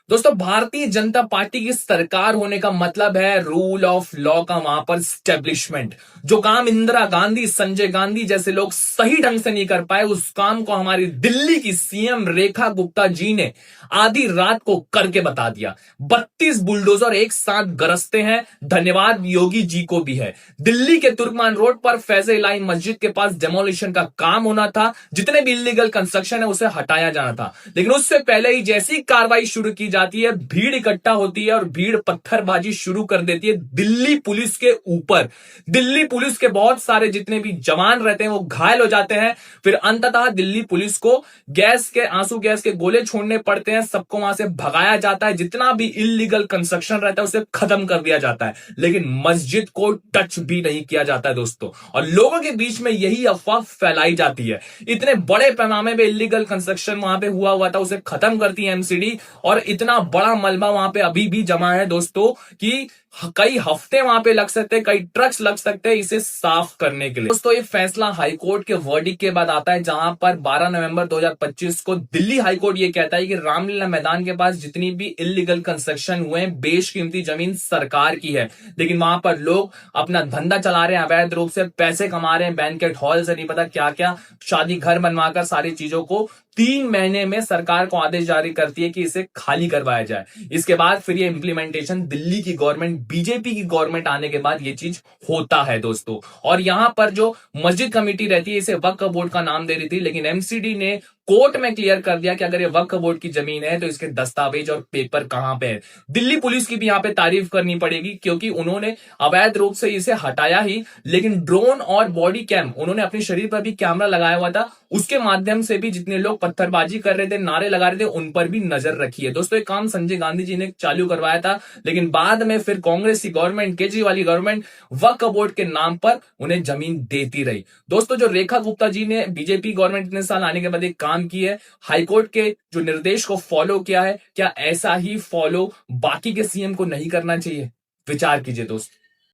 दोस्तों, भारतीय जनता पार्टी की सरकार होने का मतलब है रूल ऑफ लॉ का वहां पर स्टेब्लिशमेंट। जो काम इंदिरा गांधी, संजय गांधी जैसे लोग सही ढंग से नहीं कर पाए, उस काम को हमारी दिल्ली की सीएम रेखा गुप्ता जी ने आधी रात को करके बता दिया। 32 बुलडोजर एक साथ गरजते हैं। धन्यवाद योगी जी को भी है। दिल्ली के तुर्कमान रोड पर फैजल इलाही मस्जिद के पास डेमोलिशन का काम होना था। जितने भी इलीगल कंस्ट्रक्शन है उसे हटाया जाना था, लेकिन उससे पहले ही जैसी कार्रवाई शुरू की जाती है, भीड़ इकट्ठा होती है और भीड़ पत्थरबाजी शुरू कर देती है दिल्ली पुलिस के ऊपर। दिल्ली पुलिस के बहुत सारे जितने भी जवान रहते हैं वो घायल हो जाते हैं। फिर अंततः दिल्ली पुलिस को आंसू गैस के गोले छोड़ने पड़ते हैं। सबको वहां से भगाया जाता है। जितना भी इलीगल कंस्ट्रक्शन रहता है उसे खत्म कर दिया जाता है, लेकिन मस्जिद को टच भी नहीं किया जाता है दोस्तों। और लोगों के बीच में यही अफवाह फैलाई जाती है। इतने बड़े पैमाने पे इलीगल कंस्ट्रक्शन वहां पे हुआ था, उसे खत्म करती है एमसीडी। और इतना बड़ा मलबा वहां पे अभी भी जमा है दोस्तों कि कई हफ्ते वहां पे लग सकते हैं, कई ट्रक्स लग सकते हैं इसे साफ करने के लिए। दोस्तों, ये फैसला हाईकोर्ट के वर्डिक्ट के बाद आता है, जहां पर 12 नवंबर 2025 को दिल्ली हाईकोर्ट ये कहता है कि रामलीला मैदान के पास जितनी भी इलीगल कंस्ट्रक्शन हुए हैं, बेशकीमती जमीन सरकार की है, लेकिन वहां पर लोग अपना धंधा चला रहे हैं, अवैध रूप से पैसे कमा रहे हैं, बैंकेट हॉल से नहीं पता क्या क्या शादी घर बनवाकर सारी चीजों को 3 महीने में सरकार को आदेश जारी करती है कि इसे खाली करवाया जाए। इसके बाद फिर ये इंप्लीमेंटेशन दिल्ली की गवर्नमेंट, बीजेपी की गवर्नमेंट आने के बाद ये चीज होता है दोस्तों। और यहां पर जो मस्जिद कमेटी रहती है, इसे वक्फ बोर्ड का नाम दे रही थी, लेकिन एमसीडी ने कोर्ट में क्लियर कर दिया कि अगर ये वक्फ बोर्ड की जमीन है तो इसके दस्तावेज और पेपर कहां पे है। दिल्ली पुलिस की भी यहां पे तारीफ करनी पड़ेगी, क्योंकि उन्होंने अवैध रूप से इसे हटाया ही, लेकिन ड्रोन और बॉडी कैम उन्होंने अपने शरीर पर भी कैमरा लगाया हुआ था, उसके माध्यम से भी जितने लोग पत्थरबाजी कर रहे थे, नारे लगा रहे थे, उन पर भी नजर रखी है दोस्तों। एक काम संजय गांधी जी ने चालू करवाया था, लेकिन बाद में फिर कांग्रेस की गवर्नमेंट, केजरीवाल की गवर्नमेंट वक्फ बोर्ड के नाम पर उन्हें जमीन देती रही। दोस्तों, जो रेखा गुप्ता जी ने बीजेपी गवर्नमेंट इतने साल आने के बाद एक काम की है, हाईकोर्ट के जो निर्देश को फॉलो किया है, क्या ऐसा ही फॉलो बाकी के सीएम को नहीं करना चाहिए? विचार कीजिए दोस्त।